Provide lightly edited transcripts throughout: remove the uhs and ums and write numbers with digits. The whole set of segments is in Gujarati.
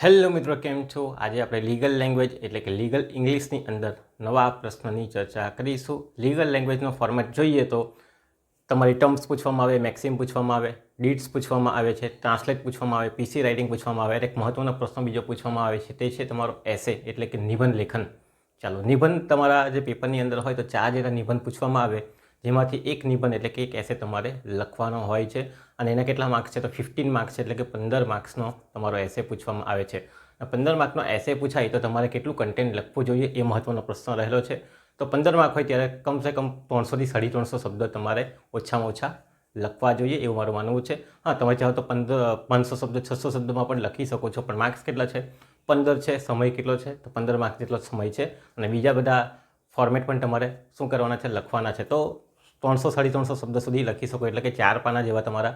હેલો મિત્રો, કેમ છો? આજે આપણે લીગલ લેંગ્વેજ એટલે કે લીગલ ઇંગ્લિશની અંદર નવા પ્રશ્નની ચર્ચા કરીશું. લીગલ લેંગ્વેજનો ફોર્મેટ જોઈએ તો તમારી ટર્મ્સ પૂછવામાં આવે, મેક્સિમ પૂછવામાં આવે, ડીડ્સ પૂછવામાં આવે છે, ટ્રાન્સલેટ પૂછવામાં આવે, પીસી રાઇટિંગ પૂછવામાં આવે. એક મહત્ત્વનો પ્રશ્ન બીજો પૂછવામાં આવે છે, તે છે તમારો એસે એટલે કે નિબંધ લેખન. ચાલો, નિબંધ તમારા જે પેપરની અંદર હોય તો 4 જેટલા નિબંધ પૂછવામાં આવે, જેમાંથી એક નિબંધ એટલે કે એક એસે તમારે લખવાનો હોય છે. અને એના કેટલા માર્ક્સ છે? તો 15 માર્ક્સ છે, એટલે કે 15 માર્ક્સનો તમારો એસે પૂછવામાં આવે છે. 15 માર્કનો એસે પૂછાય તો તમારે કેટલું કન્ટેન્ટ લખવું જોઈએ એ મહત્ત્વનો પ્રશ્ન રહેલો છે. તો 15 માર્ક હોય ત્યારે કમસે કમ 300 થી 350 શબ્દો તમારે ઓછામાં ઓછા લખવા જોઈએ એવું મારું માનવું છે. હા, તમે ચાહો તો 500 શબ્દ 600 શબ્દોમાં પણ લખી શકો છો, પણ માર્ક્સ કેટલા છે? 15 છે. સમય કેટલો છે? તો 15 માર્ક્સ જેટલો સમય છે. અને બીજા બધા ફોર્મેટ પણ તમારે શું કરવાના છે? લખવાના છે. તો 300 350 શબ્દ સુધી લખી શકો, એટલે કે 4 પાના જેવા તમારા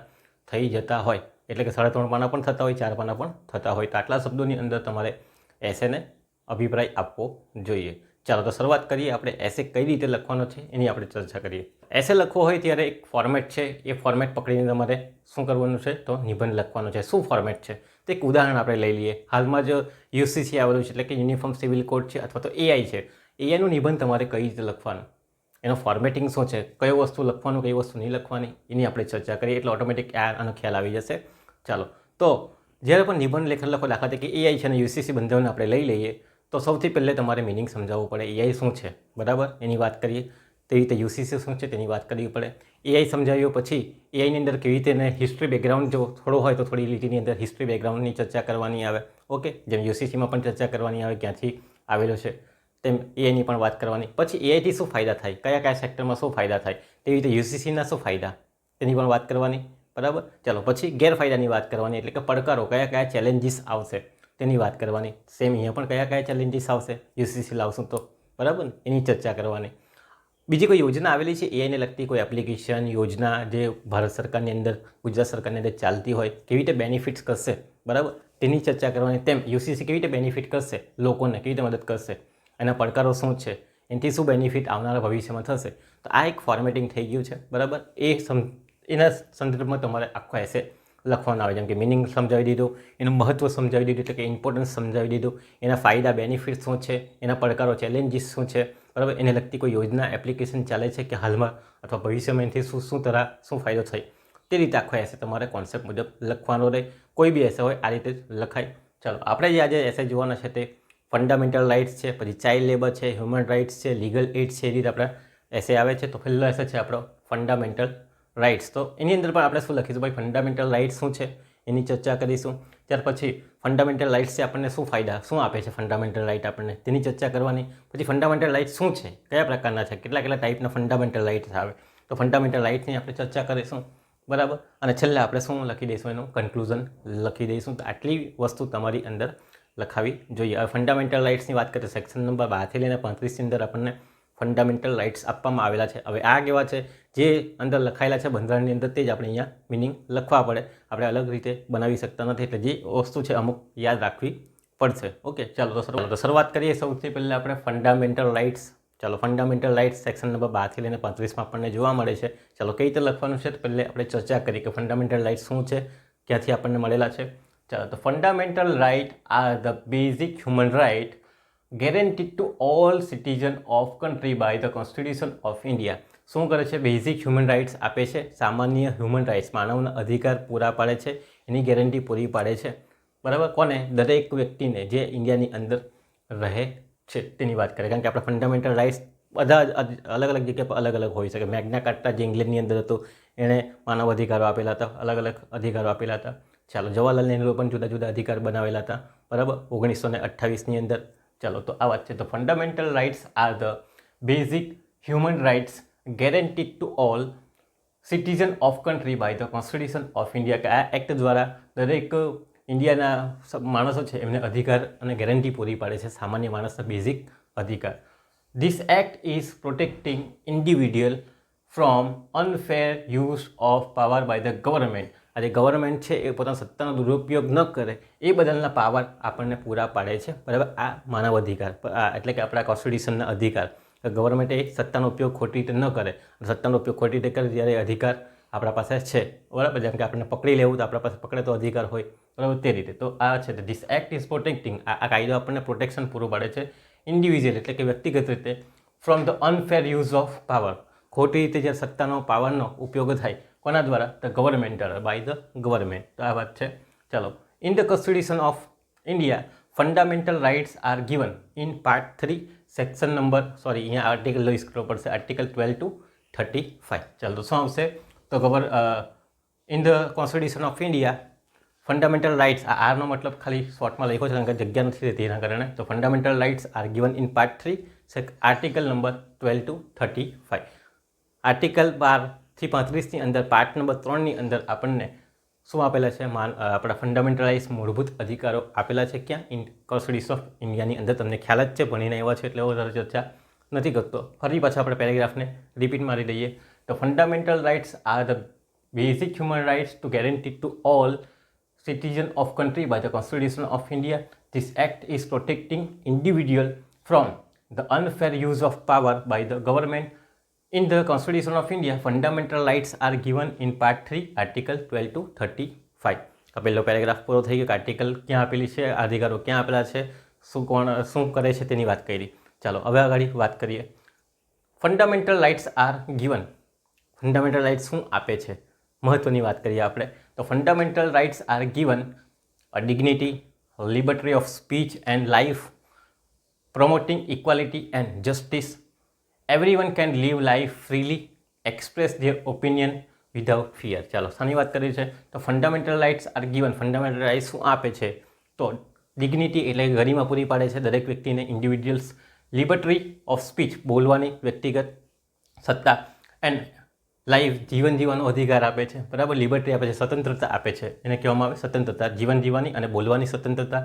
થઈ જતા હોય. એટલે કે 3.5 પાના પણ થતા હોય, 4 પાના પણ થતા હોય. તો આટલા શબ્દોની અંદર તમારે એસેને અભિપ્રાય આપવો જોઈએ. ચાલો, તો શરૂઆત કરીએ. આપણે એસે કઈ રીતે લખવાનો છે એની આપણે ચર્ચા કરીએ. એસે લખવો હોય ત્યારે એક ફોર્મેટ છે, એ ફોર્મેટ પકડીને તમારે શું કરવાનું છે? તો નિબંધ લખવાનો છે. શું ફોર્મેટ છે? તો એક ઉદાહરણ આપણે લઈ લઈએ. હાલમાં જ યુસીસી આવેલું છે, એટલે કે યુનિફોર્મ સિવિલ કોડ છે, અથવા તો એઆઈ છે. એઆઈનું નિબંધ તમારે કઈ રીતે લખવાનું, એનો ફોર્મેટિંગ શું છે, કઈ વસ્તુ લખવાનું, કઈ વસ્તુ નહીં લખવાની, એની આપણે ચર્ચા કરીએ. એટલે ઓટોમેટિક આનો ખ્યાલ આવી જશે. ચાલો, તો જ્યારે પણ નિબંધ લેખન લખો, દાખલા તરીકે એઆઈ છે અને યુસીસી બંધારણ આપણે લઈ લઈએ, તો સૌથી પહેલે તમારે મિનિંગ સમજાવવું પડે. એઆઈ શું છે, બરાબર, એની વાત કરીએ. તે રીતે યુસીસી શું છે તેની વાત કરવી પડે. એઆઈ સમજાવ્યો પછી એઆઈની અંદર કેવી રીતે એને હિસ્ટ્રી બેકગ્રાઉન્ડ જો થોડો હોય તો થોડી લીટીની અંદર હિસ્ટ્રી બેકગ્રાઉન્ડની ચર્ચા કરવાની આવે. ઓકે, જેમ યુસીસીમાં પણ ચર્ચા કરવાની આવે, ક્યાંથી આવેલો છે, તેમ એઆઈની પણ વાત કરવાની. પછી એઆઈથી શું ફાયદા થાય, કયા કયા સેક્ટરમાં શું ફાયદા થાય, તેવી રીતે યુસીસીના શું ફાયદા, તેની પણ વાત કરવાની. બરાબર. ચાલો, પછી ગેરફાયદાની વાત કરવાની, એટલે કે પડકારો, કયા કયા ચેલેન્જીસ આવશે તેની વાત કરવાની. સેમ અહીંયા પણ કયા કયા ચેલેન્જીસ આવશે યુસીસી લાવશું તો, બરાબર, એની ચર્ચા કરવાની. બીજી કોઈ યોજના આવેલી છે એઆઈને લગતી, કોઈ એપ્લિકેશન યોજના જે ભારત સરકારની અંદર, ગુજરાત સરકારની અંદર ચાલતી હોય, કેવી રીતે બેનિફિટ્સ કરશે, બરાબર, તેની ચર્ચા કરવાની. તેમ યુસીસી કેવી રીતે બેનિફિટ કરશે, લોકોને કેવી રીતે મદદ કરશે, એના પડકારો શું છે, એનાથી શું બેનિફિટ આવનારા ભવિષ્યમાં થશે. તો આ એક ફોર્મેટિંગ થઈ ગયું છે, બરાબર. એના સંદર્ભમાં તમારે આખો એસે લખવાનો આવે. જેમ કે મિનિંગ સમજાવી દીધું, એનું મહત્ત્વ સમજાવી દીધું, એટલે કે ઇમ્પોર્ટન્સ સમજાવી દીધું, એના ફાયદા બેનિફિટ શું છે, એના પડકારો ચેલેન્જીસ શું છે, બરાબર, એને લગતી કોઈ યોજના એપ્લિકેશન ચાલે છે કે હાલમાં, અથવા ભવિષ્યમાં એનાથી શું ફાયદો થાય, તે રીતે આખો એસે તમારે કોન્સેપ્ટ મુજબ લખવાનો રહે. કોઈ બી એસે હોય આ રીતે જ લખાય. ચાલો, આપણે જે આજે એસે જોવાના છે તે ફંડામેન્ટલ રાઇટ્સ છે, પછી ચાઇલ્ડ લેબર છે, હ્યુમન રાઇટ્સ છે, લીગલ એડ છે, એ રીતે આપણા એસે આવે છે. તો પહેલો એસે છે આપણો ફંડામેન્ટલ રાઇટ્સ. તો એની અંદર પણ આપણે શું લખીશું? ભાઈ, ફંડામેન્ટલ રાઇટ્સ શું છે એની ચર્ચા કરીશું. ત્યાર પછી ફંડામેન્ટલ રાઇટ્સ છે, આપણને શું ફાયદા, શું આપે છે ફંડામેન્ટલ રાઇટ આપણને, તેની ચર્ચા કરવાની. પછી ફંડામેન્ટલ રાઇટ શું છે, કયા પ્રકારના છે, કેટલા કેટલા ટાઈપના ફંડામેન્ટલ રાઇટ્સ આવે, તો ફંડામેન્ટલ રાઇટ્સની આપણે ચર્ચા કરીશું, બરાબર. અને છેલ્લે આપણે શું લખી દઈશું? એનું કન્ક્લુઝન લખી દઈશું. તો આટલી વસ્તુ તમારી અંદર લખાવી જોઈએ. હવે ફંડામેન્ટલ રાઇટ્સની વાત કરીએ, સેક્શન નંબર 12 થી લઈને 35ની અંદર આપણને ફંડામેન્ટલ રાઇટ્સ આપવામાં આવેલા છે. હવે આ કેવા છે, જે અંદર લખાયેલા છે બંધારણની અંદર, તે જ આપણે અહીંયા મિનિંગ લખવા પડે. આપણે અલગ રીતે બનાવી શકતા નથી, એટલે જે વસ્તુ છે અમુક યાદ રાખવી પડશે. ઓકે, ચાલો, તો શરૂઆત કરીએ. સૌથી પહેલાં આપણે ફંડામેન્ટલ રાઇટ્સ. ચાલો, ફંડામેન્ટલ રાઇટ્સ સેક્શન નંબર 12 થી લઈને 35માં આપણને જોવા મળે છે. ચાલો, કઈ રીતે લખવાનું છે, તો પહેલે આપણે ચર્ચા કરીએ કે ફંડામેન્ટલ રાઇટ્સ શું છે, ક્યાંથી આપણને મળેલા છે. ચાલો, તો fundamental right are the basic human right guaranteed to all citizens of country by the Constitution of India. શું કરે છે? બેઝિક હ્યુમન રાઇટ્સ આપે છે, સામાન્ય હ્યુમન રાઇટ્સ, માનવના અધિકાર પૂરા પાડે છે, એની ગેરંટી પૂરી પાડે છે, બરાબર. કોને? દરેક વ્યક્તિને જે ઇન્ડિયાની અંદર રહે છે તેની વાત કરે. કારણ કે આપણે ફંડામેન્ટલ રાઇટ્સ બધા અલગ અલગ જગ્યા પર અલગ અલગ હોઈ શકે. મેગ્ના કાર્ટા જે ઇંગ્લેન્ડની અંદર હતું, એણે માનવ અધિકારો આપેલા હતા, અલગ અલગ અધિકારો આપેલા હતા. ચાલો, જવાહરલાલ નહેરુએ પણ જુદા જુદા અધિકાર બનાવેલા હતા, બરાબર, 1928ની અંદર. ચાલો, તો આ વાત છે. તો fundamental rights are the basic human rights guaranteed to all citizen of country by the constitution of India. કે આ એક્ટ દ્વારા દરેક ઇન્ડિયાના માણસો છે એમને અધિકાર અને ગેરંટી પૂરી પાડે છે, સામાન્ય માણસના બેઝિક અધિકાર. This act is protecting individual from unfair use of power by the government. આજે ગવર્મેન્ટ છે એ પોતાના સત્તાનો દુરુપયોગ ન કરે એ બદલના પાવર આપણને પૂરા પાડે છે, બરાબર. આ માનવ અધિકાર, એટલે કે આપણા કોન્સ્ટિટ્યુશનના અધિકાર. ગવર્મેન્ટે સત્તાનો ઉપયોગ ખોટી રીતે ન કરે, સત્તાનો ઉપયોગ ખોટી રીતે કરે ત્યારે અધિકાર આપણા પાસે છે, બરાબર. જેમ કે આપણને પકડી લેવું તો આપણા પાસે પકડે તો અધિકાર હોય, બરાબર. તે રીતે તો આ છે ધીસ એક્ટ ઇઝ પ્રોટેક્ટિંગ, આ કાયદો આપણને પ્રોટેક્શન પૂરું પાડે છે ઇન્ડિવિજ્યુઅલ એટલે કે વ્યક્તિગત રીતે from the unfair use of power, ખોટી રીતે જ્યારે સત્તાનો પાવરનો ઉપયોગ થાય કોના દ્વારા, the governmental, by the government. તો આ વાત છે. ચાલો, in the constitution of India fundamental rights are given in part 3 section number અહીંયા આર્ટિકલ લઈ કરવો પડશે, આર્ટિકલ 12 to 35. ચાલો, તો શું આવશે તો in the constitution of India fundamental rights, આ આરનો મતલબ ખાલી શોર્ટમાં લખ્યો છે કારણ કે જગ્યા નથી રહેતી એના કારણે. તો fundamental rights are given in part 3 article number 12 to 35. Article 12 થી 35ની અંદર પાર્ટ નંબર 3ની અંદર આપણને શું આપેલા છે, આપણા ફંડામેન્ટલ રાઇટ્સ મૂળભૂત અધિકારો આપેલા છે. ક્યાં? ઇન કોન્સ્ટિટ્યુશન ઓફ ઇન્ડિયાની અંદર. તમને ખ્યાલ જ છે, ભણીને એવા છે એટલે વધારે ચર્ચા નથી કરતો. ફરી પાછા આપણે પેરેગ્રાફને રિપીટ મારી દઈએ તો fundamental rights are the basic human rights to guarantee to all citizen of country by the Constitution of India. This act is protecting individual from the unfair use of power by the government. In the Constitution of India, fundamental rights are given in part 3, article 12 to 35. આ પહેલો પેરેગ્રાફ પૂરો થઈ ગયો. આર્ટિકલ ક્યાં આપેલી છે, અધિકારો ક્યાં આપેલા છે, શું કરે છે તેની વાત કરી. ચાલો હવે આગળ વાત કરીએ. Fundamental rights are given, fundamental rights શું આપે છે, મહત્વની વાત કરીએ આપણે. તો fundamental rights are given a dignity, liberty of speech and life, promoting equality and justice. Everyone can live life freely, express their opinion without fear. ચાલો, શાની વાત કરી છે તો fundamental rights are given, fundamental rights શું આપે છે તો ડિગ્નિટી એટલે ગરિમા પૂરી પાડે છે દરેક વ્યક્તિને, ઇન્ડિવિજ્યુઅલ્સ, લિબર્ટી ઓફ સ્પીચ બોલવાની વ્યક્તિગત સત્તા, એન્ડ લાઈફ જીવન જીવવાનો અધિકાર આપે છે, બરાબર. લિબર્ટી આપે છે, સ્વતંત્રતા આપે છે, એને કહેવામાં આવે સ્વતંત્રતા, જીવન જીવવાની અને બોલવાની સ્વતંત્રતા.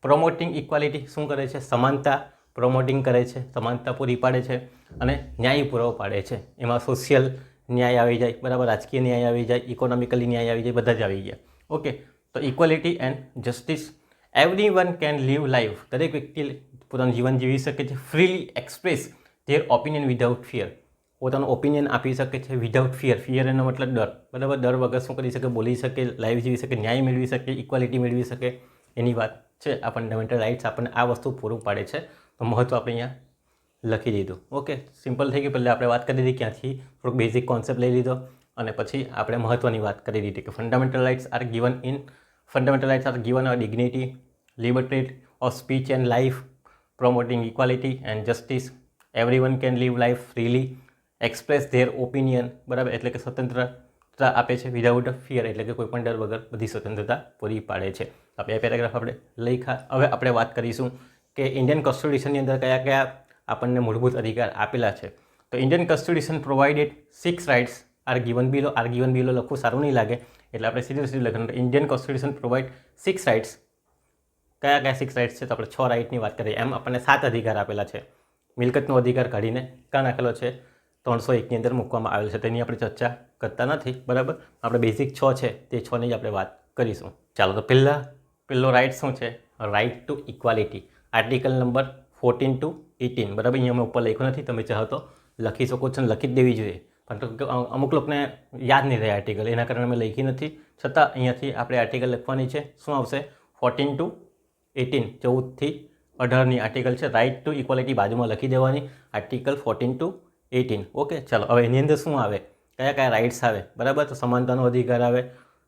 પ્રોમોટિંગ ઇક્વાલિટી શું કરે છે, સમાનતા પ્રોમોટિંગ કરે છે, સમાનતા પૂરી પાડે છે, અને ન્યાય પૂરો પાડે છે. એમાં સોશિયલ ન્યાય આવી જાય, બરાબર, રાજકીય ન્યાય આવી જાય, ઇકોનોમિકલી ન્યાય આવી જાય, બધા જ આવી ગયા. ઓકે, તો equality and justice. Every one can live life, દરેક વ્યક્તિ પોતાનું જીવન જીવી શકે છે. Freely express there opinion without fear, પોતાનું ઓપિનિયન આપી શકે છે વિધાઉટ ફિયર. ફિયર એનો મતલબ ડર, બરાબર. ડર વગર શું કરી શકે, બોલી શકે, લાઈફ જીવી શકે, ન્યાય મેળવી શકે, ઇક્વાલિટી મેળવી શકે, એની વાત છે. આ ફંડામેન્ટલ રાઇટ્સ આપણને આ વસ્તુ પૂરું પાડે છે. તો મહત્વ આપણે અહીંયા લખી દીધું. ઓકે, સિમ્પલ થઈ ગયું. પહેલાં આપણે વાત કરી દીધી ક્યાંથી, થોડોક બેઝિક કોન્સેપ્ટ લઈ લીધો, અને પછી આપણે મહત્વની વાત કરી દીધી કે fundamental rights are given in, fundamental rights are given a dignity, liberty of speech and life, promoting equality and justice. Everyone can live life freely, express their opinion, બરાબર, એટલે કે સ્વતંત્રતા આપે છે, વિધાઉટ ફિયર એટલે કે કોઈ પણ ડર વગર બધી સ્વતંત્રતા પૂરી પાડે છે. આ બે પેરેગ્રાફ આપણે લખ્યા. હવે આપણે વાત કરીશું કે ઇન્ડિયન કોન્સ્ટિટ્યુશનની અંદર કયા કયા આપણને મૂળભૂત અધિકાર આપેલા છે. તો Indian constitution provided 6 rights are given below. Are given below લખવું સારું નહીં લાગે એટલે આપણે સીધું લખવાનું. Indian constitution provide 6 rights. કયા કયા 6 રાઇટ્સ છે તો આપણે 6 રાઇટની વાત કરીએ. એમ આપણને 7 અધિકાર આપેલા છે. મિલકતનો અધિકાર કાઢીને ક્યાં નાખેલો છે, 301ની અંદર મૂકવામાં આવેલ છે. તેની આપણે ચર્ચા કરતા નથી, બરાબર. આપણે બેઝિક 6 છે તે 6ની જ આપણે વાત કરીશું. ચાલો, તો પહેલો રાઇટ શું છે, right to equality, article number 14 to 18, બરાબર. અહીંયા મેં ઉપર લખ્યું નથી, તમે ચાહો તો લખી શકો છો, લખી જ દેવી જોઈએ, પણ અમુક લોકોને યાદ નહીં રહે આર્ટિકલ, એના કારણે મેં લખી નથી. છતાં અહીંયાથી આપણે આર્ટિકલ લખવાની છે. શું આવશે, 14 to 18, 14 થી 18ની આર્ટિકલ છે. રાઇટ ટુ ઇક્વાલિટી બાજુમાં લખી દેવાની, આર્ટિકલ 14 to 18. ઓકે, ચાલો, હવે એની અંદર શું આવે, કયા કયા રાઇટ્સ આવે, બરાબર. તો સમાનતાનો અધિકાર આવે,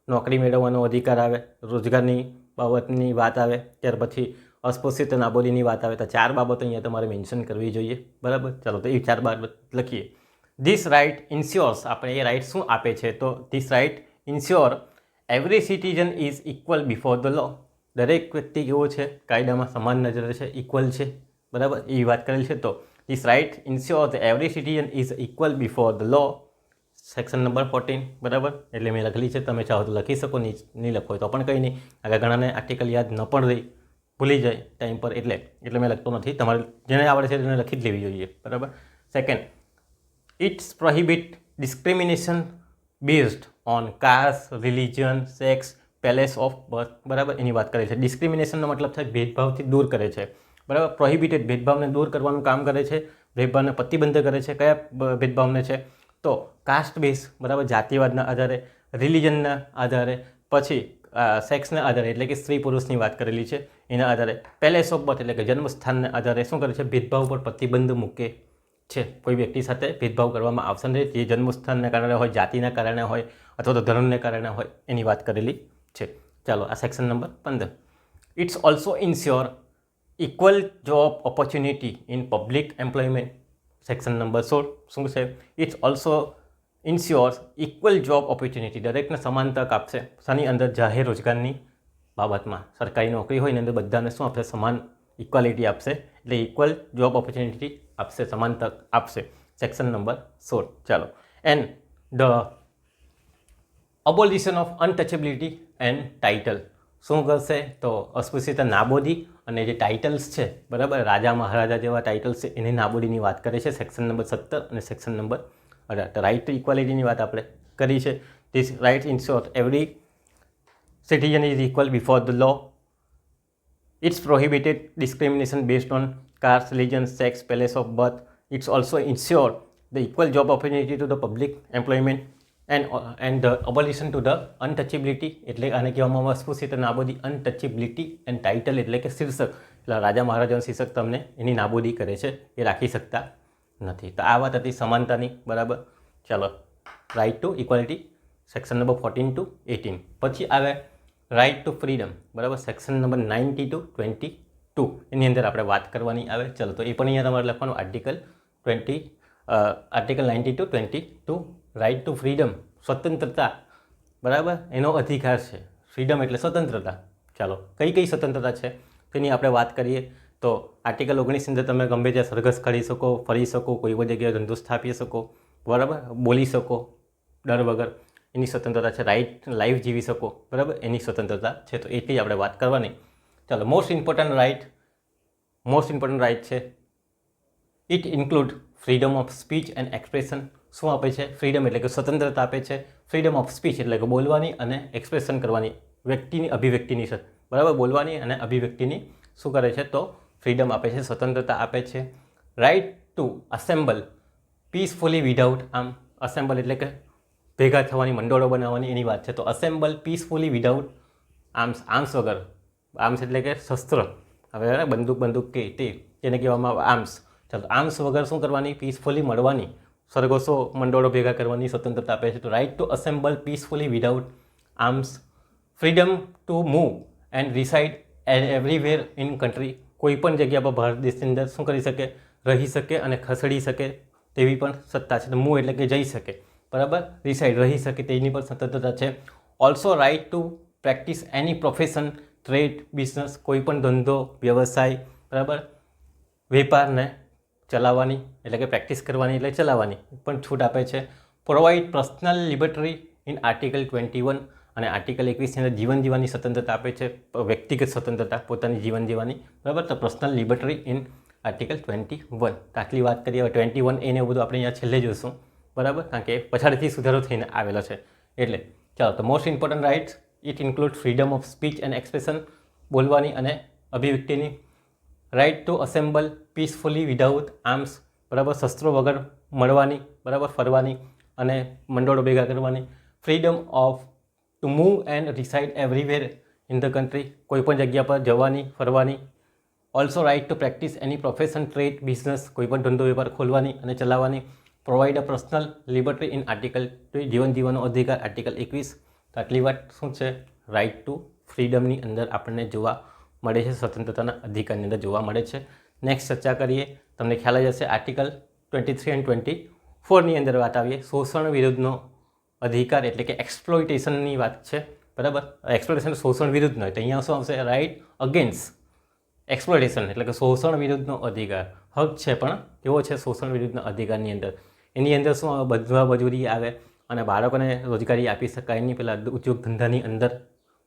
નોકરી મેળવવાનો અધિકાર આવે, રોજગારની બાબતની વાત આવે, ત્યાર પછી અસ્પૃશ્યત નાબૂદીની વાત આવે. તો 4 બાબતો અહીંયા તમારે મેન્શન કરવી જોઈએ, બરાબર. ચાલો, તો એ 4 બાબત લખીએ. ધીસ રાઇટ ઇન્શ્યોર્સ, આપણે એ રાઇટ શું આપે છે તો this right ensure every citizen is equal before the law. દરેક વ્યક્તિ કેવો છે, કાયદામાં સમાન નજરે છે, ઇક્વલ છે, બરાબર, એ વાત કરેલ છે. તો this right ensure the every citizen is equal before the law, section number 14, બરાબર. એટલે મેં લખેલી છે, તમે ચાહો તો લખી શકો, નહીં લખો તો પણ કંઈ નહીં. આગળ ઘણાને આર્ટિકલ યાદ ન પણ રહી, ભૂલી જાય ટાઈમ પર, એટલે મેં લખતો નથી. તમારે જેને આવડે છે તેને લખી જ લેવી જોઈએ, બરાબર. Second, it's prohibit discrimination based on caste, religion, sex, place of birth, બરાબર, એની વાત કરે છે. ડિસ્ક્રિમિનેશનનો મતલબ થાય ભેદભાવથી દૂર કરે છે, બરાબર. પ્રોહિબિટેડ ભેદભાવને દૂર કરવાનું કામ કરે છે, ભેદભાવને પ્રતિબંધ કરે છે. કયા ભેદભાવને છે તો કાસ્ટ બેઝ, બરાબર, જાતિવાદના આધારે, રિલિજનના આધારે, પછી સેક્સના આધારે એટલે કે સ્ત્રી પુરુષની વાત કરેલી છે એના આધારે, પેલેસ ઓફ બર્થ એટલે કે જન્મસ્થાનના આધારે શું કરે છે, ભેદભાવ પર પ્રતિબંધ મૂકે છે. કોઈ વ્યક્તિ સાથે ભેદભાવ કરવામાં આવશે નહીં, જે જન્મસ્થાનના કારણે હોય, જાતિના કારણે હોય અથવા તો ધર્મને કારણે હોય એની વાત કરેલી છે. ચાલો, આ section number 15. It's also ensure equal job opportunity in public employment. Section number 16 શું છે? It's also ensures equal job opportunity, દરેકને સમાન તક આપશે. શાની અંદર? જાહેર રોજગારની બાબતમાં. સરકારી નોકરી હોય ને અંદર બધાને શું આપશે? સમાન ઇક્વાલિટી આપશે, એટલે ઇક્વલ જોબ ઓપોર્ચ્યુનિટી આપશે, સમાન તક આપશે. Section number 16. ચાલો, and the abolition of untouchability and title. શું કરશે? તો અસ્પૃશ્યતા નાબૂદી અને જે ટાઇટલ્સ છે, બરાબર, રાજા મહારાજા જેવા ટાઇટલ્સ છે એની નાબૂદીની વાત કરે છે. સેક્શન નંબર 17 અને સેક્શન નંબર 18. રાઇટ ટુ ઇક્વાલિટીની વાત આપણે કરી છે. This right ensure every citizen is equal before the law. It's prohibited discrimination based on caste, religion, sex, place of birth. It's also ensure the equal job opportunity to the public employment and the abolition to the untouchability. એટલે આને કહેવામાં આવે અસ્પૃશ્યતા નાબૂદી, અનટચેબિલિટી એન્ડ ટાઇટલ એટલે કે શીર્ષક. એટલે રાજા મહારાજાનું શીર્ષક તમને એની નાબૂદી કરે છે, એ રાખી શકતા નથી. તો આ વાત હતી સમાનતાની, બરાબર. ચાલો, right to equality section number 14 to 18. પછી આવે રાઇટ ટુ ફ્રીડમ, બરાબર, સેક્શન નંબર 90 to 22. એની અંદર આપણે વાત કરવાની આવે. ચલો, તો એ પણ અહીંયા તમારે લખવાનું article 90 to 22. Right to freedom, સ્વતંત્રતા, બરાબર, એનો અધિકાર છે. ફ્રીડમ એટલે સ્વતંત્રતા. ચાલો, કઈ કઈ સ્વતંત્રતા છે તેની આપણે વાત કરીએ તો આર્ટિકલ 19 અંદર તમે ગમે ત્યાં સરઘસ કાઢી શકો, ફરી શકો, કોઈ પણ જગ્યાએ ધંધો સ્થાપી શકો, બરાબર, બોલી શકો ડર વગર, એની સ્વતંત્રતા છે. રાઇટ લાઈફ જીવી શકો, બરાબર, એની સ્વતંત્રતા છે. તો એટલી આપણે વાત કરવાની. ચાલો, મોસ્ટ ઇમ્પોર્ટન્ટ રાઇટ છે. It include freedom of speech and expression. શું આપે છે? ફ્રીડમ એટલે કે સ્વતંત્રતા આપે છે. ફ્રીડમ ઓફ સ્પીચ એટલે કે બોલવાની અને એક્સપ્રેશન કરવાની, વ્યક્તિની અભિવ્યક્તિની, બરાબર, બોલવાની અને અભિવ્યક્તિની શું કરે છે? તો ફ્રીડમ આપે છે, સ્વતંત્રતા આપે છે. Right to assemble peacefully without arm. Assemble એટલે કે ભેગા થવાની, મંડળો બનાવવાની, એની વાત છે. તો અસેમ્બલ પીસફુલી વિધાઉટ આર્મ્સ. આર્મ્સ વગર, આર્મ્સ એટલે કે શસ્ત્ર, હવે બંદૂક કે તેને કહેવામાં આવે આર્મ્સ. ચાલો, આર્મ્સ વગર શું કરવાની? પીસફુલી મળવાની, સરઘસો, મંડળો ભેગા કરવાની સ્વતંત્રતા આપે છે. તો right to assemble peacefully without arms. Freedom to move and reside everywhere in country. કોઈ પણ જગ્યા પર ભારત દેશની અંદર શું કરી શકે? રહી શકે અને ખસેડી શકે તેવી પણ સત્તા છે. મૂવ એટલે કે જઈ શકે, બરાબર, રિસાઇડ રહી શકે તેની પણ સ્વતંત્રતા છે. Also right to practise any profession, trade, business, કોઈ પણ ધંધો, વ્યવસાય, બરાબર, વેપારને ચલાવવાની એટલે કે પ્રેક્ટિસ કરવાની એટલે ચલાવવાની પણ છૂટ આપે છે. Provide personal liberty in article 21 અને આર્ટિકલ 21ની અંદર જીવન જીવવાની સ્વતંત્રતા આપે છે, વ્યક્તિગત સ્વતંત્રતા, પોતાની જીવન જીવવાની, બરાબર. તો પર્સનલ લિબર્ટી ઇન આર્ટિકલ 21. આટલી વાત કરીએ. હવે 21 એને બધું આપણે અહીંયા છેલ્લે જોઈશું, બરાબર, કારણ કે પછાડીથી સુધારો થઈને આવેલો છે એટલે. ચાલો, તો most important rights it include freedom of speech and expression, બોલવાની અને અભિવ્યક્તિની. Right to assemble peacefully without arms, બરાબર, શસ્ત્રો વગર મળવાની, બરાબર, ફરવાની અને મંડળો ભેગા કરવાની. Freedom of to move and reside everywhere in the country, કોઈ પણ જગ્યા પર જવાની, ફરવાની. Also right to practise any profession, trade, business, કોઈ પણ ધંધો વેપાર ખોલવાની અને ચલાવવાની. Provide a personal liberty in article જીવન જીવવાનો અધિકાર આર્ટિકલ 21. તો આટલી વાત શું છે? રાઇટ ટુ ફ્રીડમની અંદર આપણને જોવા મળે છે, સ્વતંત્રતાના અધિકારની અંદર જોવા મળે છે. નેક્સ્ટ ચર્ચા કરીએ. તમને ખ્યાલ જ હશે આર્ટિકલ 23 અને 24ની અંદર વાત આવીએ. શોષણ વિરુદ્ધનો અધિકાર એટલે કે એક્સપ્લોઇટેશનની વાત છે, બરાબર. એક્સપ્લોઇટેશન શોષણ વિરુદ્ધ ન હોય તો અહીંયા શું આવશે? રાઇટ અગેન્સ્ટ એક્સપ્લોઇટેશન એટલે કે શોષણ વિરુદ્ધનો અધિકાર. હક છે પણ કેવો છે? શોષણ વિરુદ્ધના અધિકારની અંદર. એની અંદર શું આવે? બધવા મજૂરી આવે અને બાળકોને રોજગારી આપી શકાય નહીં, પેલા ઉદ્યોગ ધંધાની અંદર,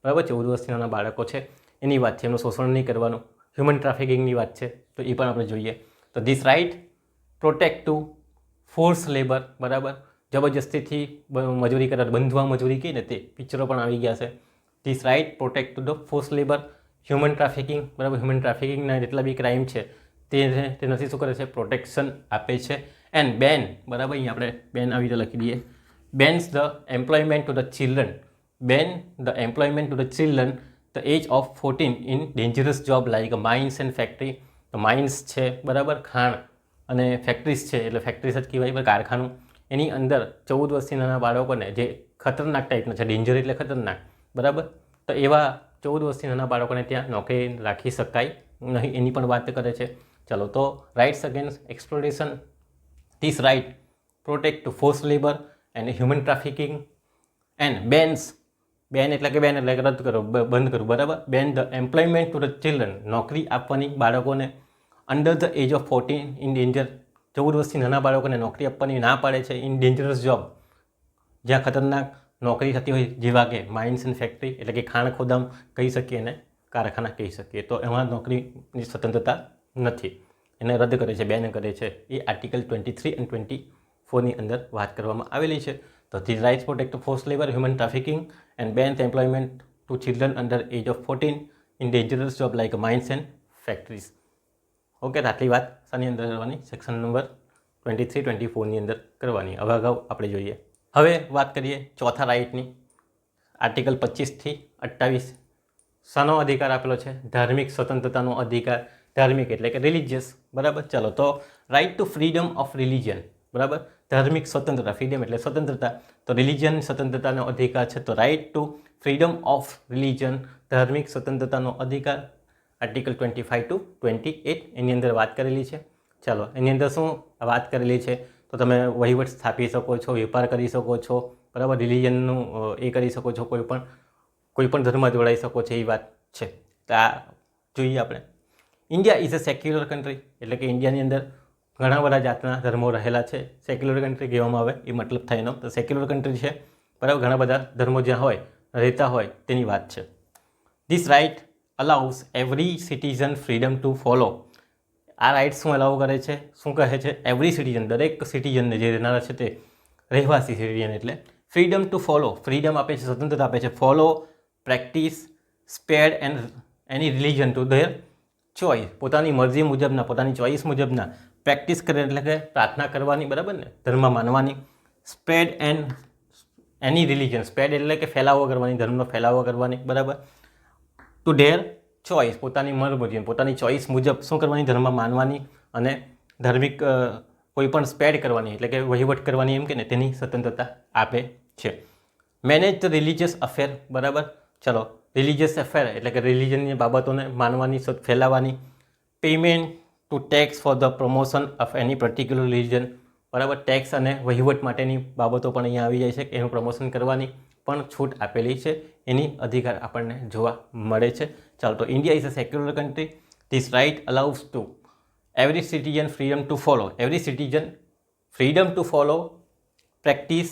બરાબર. 14 વર્ષથી નાના બાળકો છે એની વાત છે, એમનું શોષણ નહીં કરવાનું. હ્યુમન ટ્રાફિકિંગની વાત છે, તો એ પણ આપણે જોઈએ. તો this right protect to force labour, બરાબર, જબરજસ્તીથી મજૂરી કરે, બંધવા મજૂરી કહીને તે પિક્ચરો પણ આવી ગયા છે. This right protect to the force labour, human trafficking, બરાબર, હ્યુમન ટ્રાફિકિંગના જેટલા બી ક્રાઇમ છે તે નથી શું કરે છે? પ્રોટેક્શન આપે છે. એન્ડ બેન, બરાબર, અહીંયા આપણે બેન આવી રીતે લખી દઈએ, bans the employment to the children, ban the employment to the children the age of 14 in dangerous job like mines and factory. તો માઇન્સ છે, બરાબર, ખાણ, અને ફેક્ટરીઝ છે એટલે ફેક્ટરીઝ જ કહેવાય, કારખાનું, એની અંદર 14 વર્ષથી નાના બાળકોને, જે ખતરનાક ટાઈપના છે, ડેન્જર એટલે ખતરનાક, બરાબર, તો એવા 14 વર્ષથી નાના બાળકોને ત્યાં નોકરી રાખી શકાય નહીં, એની પણ વાત કરે છે. ચાલો, તો rights against exploitation, this right protect to force labour and human trafficking and bans, ban એટલે કે બેન એટલે કે રદ કરો, બંધ કરો, બરાબર, ban the employment to the children, નોકરી આપવાની બાળકોને under the age of 14 in danger, 14 વર્ષથી નાના બાળકોને નોકરી આપવાની ના પાડે છે, ઇન ડેન્જરસ જોબ, જ્યાં ખતરનાક નોકરી થતી હોય, જેવા કે માઇન્સ એન્ડ ફેક્ટરી એટલે કે ખાણ ખોદામ કહી શકીએ અને કારખાના કહી શકીએ, તો એમાં નોકરીની સ્વતંત્રતા નથી, એને રદ કરે છે, બેન કરે છે. એ આર્ટિકલ 23 અને 24ની અંદર વાત કરવામાં આવેલી છે. તો the rights protect force labour, human trafficking and ban employment to children under age of 14 in dangerous job like mines and factories. Okay, તો આટલી વાત શાની અંદર કરવાની? સેક્શન નંબર 23, 24ની અંદર કરવાની. હવે અગાઉ આપણે જોઈએ. હવે વાત કરીએ ચોથા રાઇટની, આર્ટિકલ 25થી 28. શાનો અધિકાર આપેલો છે? ધાર્મિક સ્વતંત્રતાનો અધિકાર. ધાર્મિક એટલે કે રિલિજિયસ, બરાબર. ચાલો, તો right to freedom of religion, બરાબર, ધાર્મિક સ્વતંત્રતા, ફ્રીડમ એટલે સ્વતંત્રતા, તો રિલિજન સ્વતંત્રતાનો અધિકાર છે, તો right to freedom of religion, ધાર્મિક સ્વતંત્રતાનો અધિકાર, આર્ટિકલ 25 to 28 એની અંદર વાત કરેલી છે. ચાલો, એની અંદર શું વાત કરેલી છે? તો તમે વહીવટ સ્થાપી શકો છો, વેપાર કરી શકો છો, બરાબર, રિલિજનનું એ કરી શકો છો, કોઈ પણ ધર્મ જોડાઈ શકો છો, એ વાત છે. તો આ જોઈએ આપણે. India is a secular country, એટલે કે ઇન્ડિયાની અંદર ઘણા બધા જાતના ધર્મો રહેલા છે. સેક્યુલર કન્ટ્રી કહેવામાં આવે એ મતલબ થાય એનો, તો સેક્યુલર કન્ટ્રી છે, બરાબર, ઘણા બધા ધર્મો જ્યાં હોય, રહેતા હોય તેની વાત છે. This right allows every citizen freedom to follow. આ રાઇટ શું અલાઉ કરે છે? શું કહે છે? એવરી સિટીઝન, દરેક સિટીઝનને, જે રહેનારા છે તે રહેવાસી સિટીઝન, એટલે ફ્રીડમ ટુ ફોલો, ફ્રીડમ આપે છે, સ્વતંત્રતા આપે છે, follow, practise, spread and any religion to their choice, પોતાની મરજી મુજબના, પોતાની ચોઇસ મુજબના પ્રેક્ટિસ કરે એટલે કે પ્રાર્થના કરવાની, બરાબર ને, ધર્મ માનવાની. Spread and any religion, spread એટલે કે ફેલાવો કરવાની, ધર્મનો ફેલાવો કરવાની, બરાબર. ટુ ધેર ચોઇસ, પોતાની મરજી, પોતાની ચોઇસ મુજબ શું કરવાની? ધર્મ માનવાની અને ધાર્મિક કોઈ પણ સ્પ્રેડ કરવાની એટલે કે વહીવટ કરવાની, એમ કે ને, તેની સ્વતંત્રતા આપે છે. મેનેજ ધ રિલિજિયસ અફેર, બરાબર. ચલો, રિલિજિયસ અફેર એટલે કે રિલિજનની બાબતોને માનવાની, ફેલાવાની. Payment to tax for the promotion of any particular religion, બરાબર, ટેક્સ અને વહીવટ માટેની બાબતો પણ અહીંયા આવી જાય છે, એનું પ્રમોશન કરવાની પણ છૂટ આપેલી છે, એની અધિકાર આપણને જોવા મળે છે. ચાલો, તો India is a secular country. This right allows to every citizen freedom to follow, every citizen freedom to follow, practise,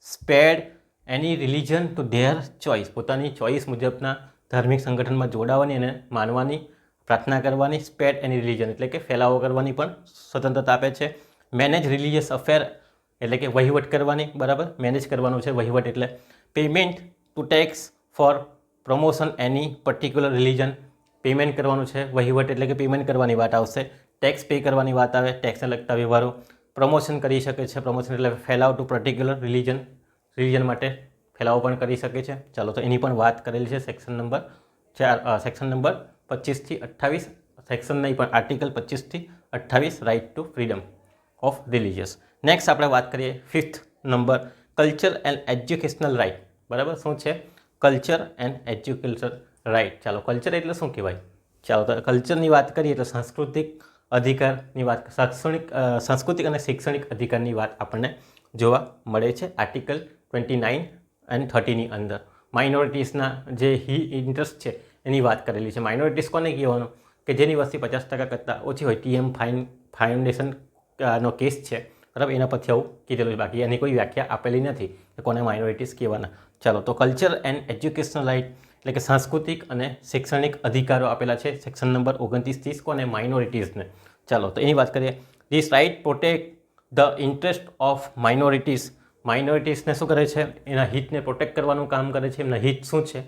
spread any religion to their choice, પોતાની ચોઇસ મુજબના ધાર્મિક સંગઠનમાં જોડાવાની અને માનવાની, પ્રાર્થના કરવાની. સ્પ્રેડ એની રિલિજન એટલે કે ફેલાવો કરવાની પણ સ્વતંત્રતા આપે છે. મેનેજ રિલિજિયસ અફેર એટલે કે વહીવટ કરવાની, બરાબર, મેનેજ કરવાનું છે, વહીવટ એટલે. Payment to tax for promotion any particular religion, payment કરવાનું છે, વહીવટ એટલે કે પેમેન્ટ કરવાની વાત આવશે, ટેક્સ પે કરવાની વાત આવે, ટેક્સને લગતા વ્યવહારો. પ્રમોશન કરી શકે છે, પ્રમોશન એટલે ફેલાવ ટુ પર્ટિક્યુલર રિલિજન, રિલિજન માટે ફેલાવો પણ કરી શકે છે. ચાલો, તો એની પણ વાત કરેલી છે સેક્શન નંબર 25થી 28, સેક્શન નહીં પણ આર્ટિકલ 25થી 28, right to freedom of religious. Next આપણે વાત કરીએ 5th number, culture and educational right, બરાબર. શું છે? Culture and educational right. ચાલો, કલ્ચર એટલે શું કહેવાય? ચાલો, તો કલ્ચરની વાત કરીએ તો સાંસ્કૃતિક અધિકારની વાત, સાંસ્કૃતિક અને શૈક્ષણિક અધિકારની વાત આપણને જોવા મળે છે આર્ટિકલ 29 અને 30ની અંદર. માઇનોરિટીઝના જે ઇન્ટરેસ્ટ છે એની વાત કરેલી છે. માઇનોરિટીઝ કોને કહેવાનું? કે જેની વસ્તી 50% કરતાં ઓછી હોય. TM ફાઉન્ડેશનનો કેસ છે, બરાબર, એના પરથી આવું કીધેલું છે, બાકી એની કોઈ વ્યાખ્યા આપેલી નથી કે કોને માઇનોરિટીઝ કહેવાના. ચાલો, તો કલ્ચર એન્ડ એજ્યુકેશનલ રાઇટ એટલે કે સાંસ્કૃતિક અને શૈક્ષણિક અધિકારો આપેલા છે સેક્શન નંબર 29-30 કોને? માઇનોરિટીઝને. ચાલો, તો એની વાત કરીએ. This right protect the interest of minorities, માઇનોરિટીઝને શું કરે છે? એના હિતને પ્રોટેક્ટ કરવાનું કામ કરે છે. એમના હિત શું છે?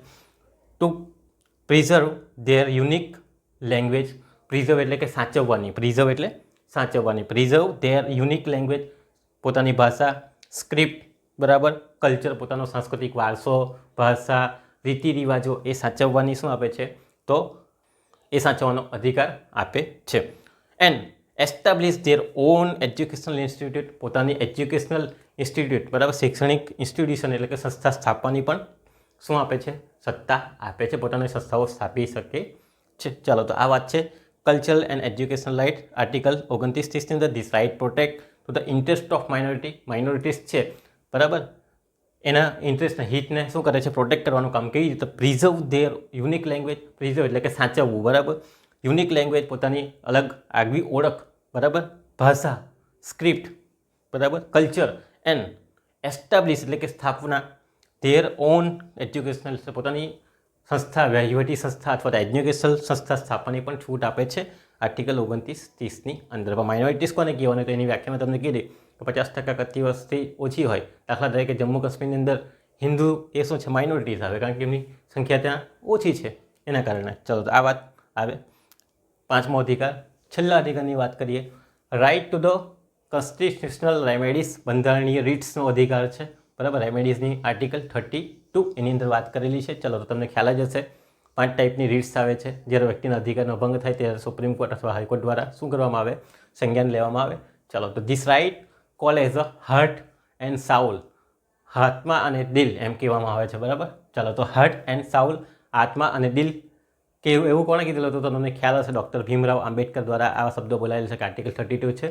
To preserve their unique language, preserve એટલે કે સાચવવાની, પ્રિઝર્વ એટલે સાચવવાની. પ્રિઝર્વ ધેર યુનિક લેંગ્વેજ, પોતાની ભાષા, સ્ક્રિપ્ટ, બરાબર, કલ્ચર, પોતાનો સાંસ્કૃતિક વારસો, ભાષા, રીતિ રિવાજો એ સાચવવાની શું આપે છે? તો એ સાચવવાનો અધિકાર આપે છે. And establish there on educational institute, પોતાની એજ્યુકેશનલ ઇન્સ્ટિટ્યૂટ, બરાબર, શૈક્ષણિક ઇન્સ્ટિટ્યુશન એટલે કે સંસ્થા સ્થાપવાની પણ શું આપે છે? સત્તા આપે છે. પોતાની સંસ્થાઓ સ્થાપી શકે છે. ચાલો, તો આ વાત છે cultural and educational right. Article 29-30ની અંદર this right protect to the interest of minorities છે, બરાબર, એના ઇન્ટરેસ્ટના હિતને શું કરે છે? પ્રોટેક્ટ કરવાનું કામ. કેવી રીતે? Preserve their unique language, preserve એટલે કે સાચવવું, બરાબર, યુનિક લેંગ્વેજ, પોતાની અલગ આગવી ઓળખ, બરાબર, ભાષા, સ્ક્રિપ્ટ, બરાબર, કલ્ચર, એન્ડ એસ્ટાબ્લિશ એટલે કે સ્થાપના ધેર ઓન એજ્યુકેશનલ, પોતાની સંસ્થા, વહીવટી સંસ્થા અથવા એજ્યુકેશનલ સંસ્થા સ્થાપવાની પણ છૂટ આપે છે આર્ટિકલ 29-30ની અંદર. માઇનોરિટીઝ કોને કહેવાની? તો એની વ્યાખ્યામાં તમને કીધી કે 50% કરતી વસ્તી ઓછી હોય. દાખલા તરીકે જમ્મુ કાશ્મીરની અંદર હિન્દુ એ શું છે? માઇનોરિટીઝ આવે, કારણ કે એમની સંખ્યા ત્યાં ઓછી છે એના કારણે. ચલો, તો આ વાત આવે. 5મો અધિકાર, છેલ્લા અધિકારની વાત કરીએ. Right to the constitutional remedies, બંધારણીય રીટ્સનો અધિકાર છે, બરાબર. રેમેડીઝની આર્ટિકલ 32 એની અંદર વાત કરેલી છે. ચલો, તો તમને ખ્યાલ જ હશે 5 ટાઈપની રીટ્સ આવે છે. જ્યારે વ્યક્તિના અધિકારનો ભંગ થાય ત્યારે સુપ્રીમ કોર્ટ અથવા હાઈકોર્ટ દ્વારા શું કરવામાં આવે? સંજ્ઞાન લેવામાં આવે. ચલો, તો this right call as a heart and soul, આત્મા અને દિલ એમ કહેવામાં આવે છે, બરાબર. ચાલો, તો હાર્ટ એન્ડ સાઉલ, આત્મા અને દિલ કે એવું કોણે કીધેલું હતું? તો તમને ખ્યાલ હશે ડૉક્ટર ભીમરાવ આંબેડકર દ્વારા આવા શબ્દો બોલાયેલ છે કે આર્ટિકલ 32 છે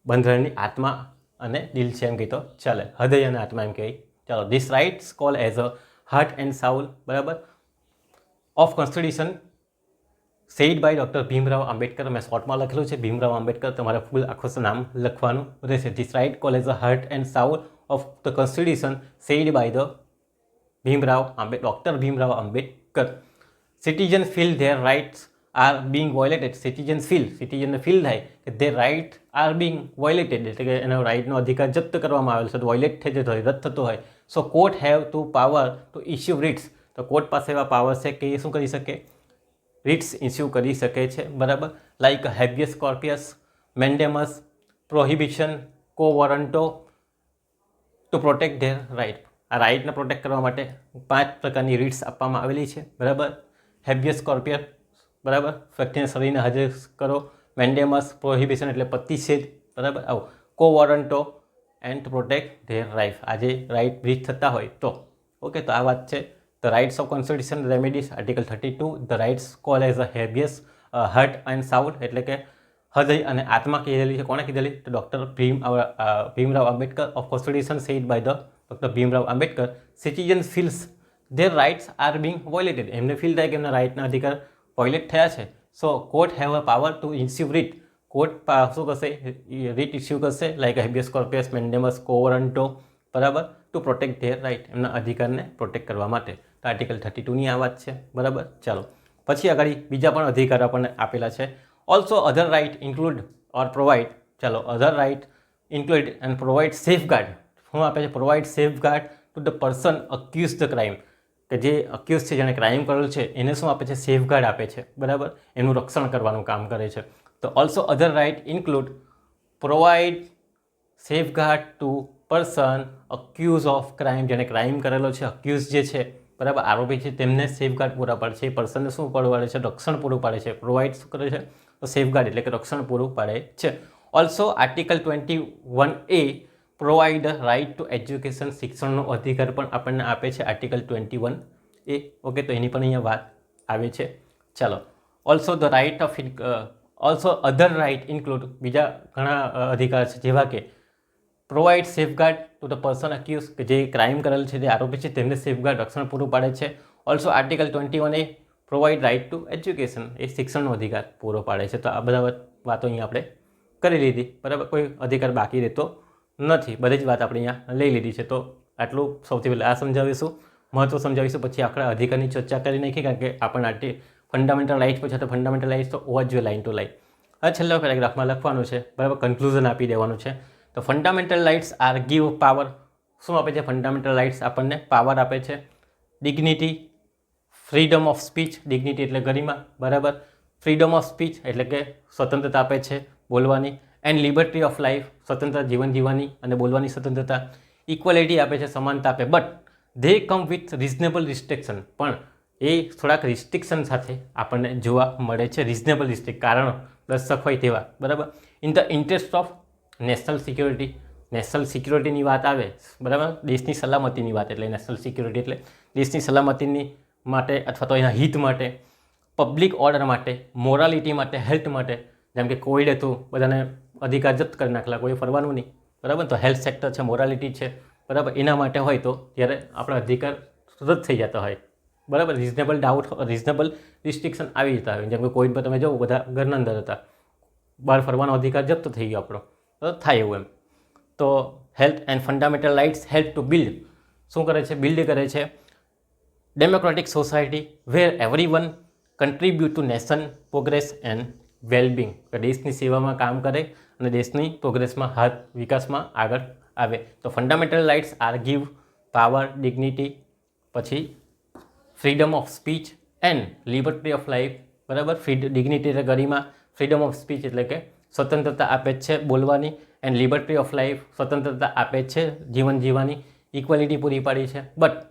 બંધારણની આત્મા અને દિલ છે એમ કહીતો ચાલે, હૃદય અને આત્મા એમ કહેવાય. ચાલો, this rights call as a heart and soul, બરાબર, of constitution said by doctor Bhimrao Ambedkar. મેં શોર્ટમાં લખેલું છે ભીમરાવ આંબેડકર, તમારે ફૂલ આખું નામ લખવાનું રહેશે. This right call as a heart and soul of the constitution said by the doctor Bhimrao Ambedkar. Citizen feel their rights are being violated. સિટીઝનને ફીલ થાય કે their right are being violated, એટલે કે એનો રાઇટનો અધિકાર જપ્ત કરવામાં આવેલો છે, તો વાયોલેટ થઈ જતો હોય, રદ થતો હોય. So court have to power to issue writs, તો કોર્ટ પાસે એવા પાવર છે કે એ શું કરી શકે? રીટ્સ ઇસ્યુ કરી શકે છે, બરાબર. લાઇક હેબિયસ કોર્પસ, મેન્ડેમસ, પ્રોહિબિશન, કો વોરંટો ટુ પ્રોટેક્ટ ધેર રાઇટ. આ રાઇટને પ્રોટેક્ટ કરવા માટે 5 પ્રકારની રીટ્સ આપવામાં આવેલી છે, બરાબર. હેબિયસ કોર્પસ, બરાબર, વ્યક્તિને શરીરને હાજર કરો. મેન્ડેમસ, પ્રોહિબિશન એટલે પ્રતિષેધ, બરાબર. આવો quo warranto and to protect their right, આજે રાઇટ બ્રીચ થતા હોય તો. ઓકે, તો આ વાત છે. The rights of constitution remedies article 32. The rights call as a habeas heart and soul, એટલે કે હૃદય અને આત્મા કીધેલી છે. કોણે કીધેલી? તો doctor Bhimrao Ambedkar. Of constitution said by the doctor Bhimrao Ambedkar. Citizen feels their rights are being violated, એમને ફીલ થાય કે એમના રાઇટના અધિકાર વાયોલેટ થયા છે. So court have a power to issue writ, કોર્ટ શું કરશે? રીટ ઇસ્યુ કરશે, like habeas corpus, mandamus, quo warranto, બરાબર, ટુ પ્રોટેક્ટ ધેર રાઇટ, એમના અધિકારને પ્રોટેક્ટ કરવા માટે. તો આર્ટિકલ 32ની આ વાત છે, બરાબર. ચાલો, પછી આગળ બીજા પણ અધિકાર આપણને આપેલા છે. Also other right include or provide. ચાલો, other right include and provide safeguard. શું આપે છે? Provide safeguard to the person accuse the crime, કે જે અક્યુઝ છે, જેણે ક્રાઇમ કરેલું છે, એને શું આપે છે? સેફગાર્ડ આપે છે, બરાબર. એનું રક્ષણ કરવાનું કામ કરે છે. તો also other right include provide safeguard to person accuse of crime, જેણે ક્રાઇમ કરેલો છે, અક્યુઝ જે છે, બરાબર, આરોપી છે, તેમને સેફગાર્ડ પૂરા પાડે છે. એ પર્સનને શું પૂરું પાડે છે? રક્ષણ પૂરું પાડે છે. પ્રોવાઇડ શું કરે છે? તો સેફગાર્ડ એટલે કે રક્ષણ પૂરું પાડે છે. Also article 21A provide right to education, શિક્ષણનો અધિકાર પણ આપણને આપે છે આર્ટિકલ 21A. ઓકે, તો એની પણ અહીંયા વાત આવે છે. ચાલો, also the right of also other right include, બીજા ઘણા અધિકાર છે, જેવા કે provide safeguard to the person accuse, કે જે ક્રાઇમ કરેલ છે, જે આરોપી છે, તેમને સેફગાર્ડ રક્ષણ પૂરું પાડે છે. Also article 21A provide right to education, એ શિક્ષણનો અધિકાર પૂરો પાડે છે. તો આ બધા વાતો અહીંયા આપણે કરી લીધી, બરાબર. કોઈ અધિકાર બાકી રહેતો નથી, બધી જ વાત આપણે અહીંયા લઈ લીધી છે. તો આટલું સૌથી પહેલાં આ સમજાવીશું, મહત્વ સમજાવીશું, પછી આપણે અધિકારની ચર્ચા કરી નાખી, કારણ કે આપણને ફંડામેન્ટલ રાઇટ્સ પછી તો ફંડામેન્ટલ રાઇટ્સ તો હોવા જ જોઈએ લાઇન ટુ લાઇન. હવે છેલ્લા પેરેગ્રાફમાં લખવાનું છે, બરાબર, કન્ક્લુઝન આપી દેવાનું છે. તો fundamental rights are give power. શું આપે છે? ફંડામેન્ટલ રાઇટ્સ આપણને પાવર આપે છે. Dignity, freedom of speech, dignity એટલે ગરિમા, બરાબર. ફ્રીડમ ઓફ સ્પીચ એટલે કે સ્વતંત્રતા આપે છે બોલવાની. એન્ડ લિબર્ટી ઓફ લાઈફ, સ્વતંત્ર જીવન જીવવાની અને બોલવાની સ્વતંત્રતા. ઇક્વાલિટી આપે છે, સમાનતા આપે, but they come with reasonable restriction, પણ એ થોડાક રિસ્ટ્રિક્શન સાથે આપણને જોવા મળે છે. રિઝનેબલ રિસ્ટ્રિક્ટ, કારણો દર્શક હોય તેવા, બરાબર. In the interest of national security, national સિક્યોરિટીની વાત આવે, બરાબર, દેશની સલામતીની વાત, એટલે નેશનલ સિક્યોરિટી એટલે દેશની સલામતીની માટે અથવા તો એના હિત માટે, પબ્લિક ઓર્ડર માટે, મોરાલિટી માટે, હેલ્થ માટે. જેમ કે કોવિડ હતું, બધાને અધિકાર જપ્ત કરી નાખેલા, કોઈ ફરવાનું નહીં, બરાબર. તો હેલ્થ સેક્ટર છે, મોરાલિટી છે, બરાબર, એના માટે હોય તો ત્યારે આપણા અધિકાર રદ થઈ જતા હોય, બરાબર. રિઝનેબલ રિસ્ટ્રિક્શન આવી જતા હોય. જેમ કે કોવિડ પર તમે જુઓ, બધા ઘરના અંદર હતા, બહાર ફરવાનો અધિકાર જપ્ત થઈ ગયો આપણો, તો થાય એવું એમ. તો health and fundamental rights help to build, શું કરે છે? બિલ્ડ કરે છે democratic society where everyone contribute to nation progress and wellbeing. દેશની સેવામાં કામ કરે અને દેશની પ્રોગ્રેસમાં, વિકાસમાં આગળ આવે. તો fundamental rights are give power, dignity, પછી freedom of speech and liberty of life, બરાબર. ડિગ્નિટી એટલે ગરિમા, ફ્રીડમ ઓફ સ્પીચ એટલે કે સ્વતંત્રતા આપે છે બોલવાની, એન્ડ લિબર્ટી ઓફ લાઈફ, સ્વતંત્રતા આપે છે જીવન જીવવાની, ઇક્વાલિટી પૂરી પાડી છે. But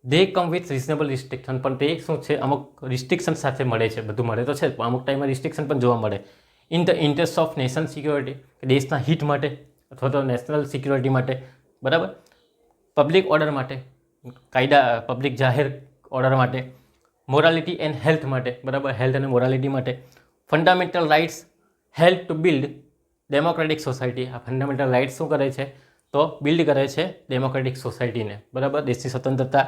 they come with reasonable restriction, પણ તે શું છે? અમુક રિસ્ટ્રિક્શન સાથે મળે છે. બધું મળે તો છે, પણ અમુક ટાઈમમાં રિસ્ટ્રિક્શન પણ જોવા મળે. In the interest of nation security, દેશના હિત માટે અથવા તો નેશનલ સિક્યોરિટી માટે, બરાબર. પબ્લિક ઓર્ડર માટે, કાયદા, પબ્લિક જાહેર ઓર્ડર માટે, મોરાલિટી એન્ડ હેલ્થ માટે, બરાબર, હેલ્થ અને મોરાલિટી માટે. Fundamental rights help to build democratic society. આ ફંડામેન્ટલ રાઇટ્સ શું કરે છે? તો બિલ્ડ કરે છે ડેમોક્રેટિક સોસાયટીને, બરાબર, દેશની સ્વતંત્રતા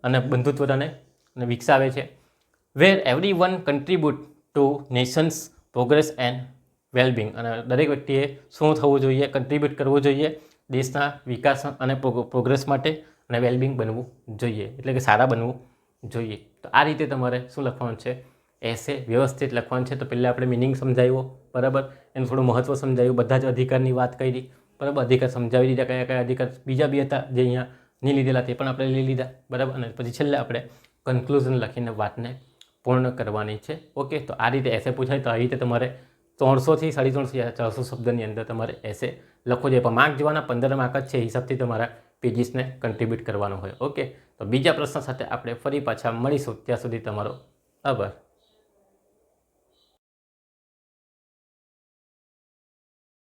અને બંધુત્વતાને વિકસાવે છે. Where everyone contribute to nation's progress and wellbeing, અને દરેક વ્યક્તિએ શું થવું જોઈએ? કન્ટ્રીબ્યુટ કરવું જોઈએ દેશના વિકાસ અને પ્રોગ્રેસ માટે, અને વેલબિંગ બનવું જોઈએ, એટલે કે સારા બનવું જોઈએ. તો આ રીતે તમારે શું લખવાનું છે? એસે વ્યવસ્થિત લખવાનું છે. તો પહેલાં આપણે મિનિંગ સમજાવ્યો, બરાબર, એનું થોડું મહત્ત્વ સમજાવ્યું, બધા જ અધિકારની વાત કરી, બરાબર, અધિકાર સમજાવી દીધા, કયા કયા અધિકાર બીજા બી હતા જે અહીંયા નહીં લીધેલા તે પણ આપણે લઈ લીધા, બરાબર. અને પછી છેલ્લે આપણે કન્ક્લુઝન લખીને વાતને પૂર્ણ કરવાની છે. ઓકે, તો આ રીતે એસે પૂછાય તો આ રીતે તમારે 300 થી 350 400 શબ્દની અંદર તમારે એસે લખવો જોઈએ. પણ માર્ક જોવાના 15 માર્ક જ છે, હિસાબથી તમારા પેજીસને કન્ટ્રીબ્યુટ કરવાનો હોય. ઓકે, તો બીજા પ્રશ્ન સાથે આપણે ફરી પાછા મળીશું. ત્યાં સુધી તમારો આભાર.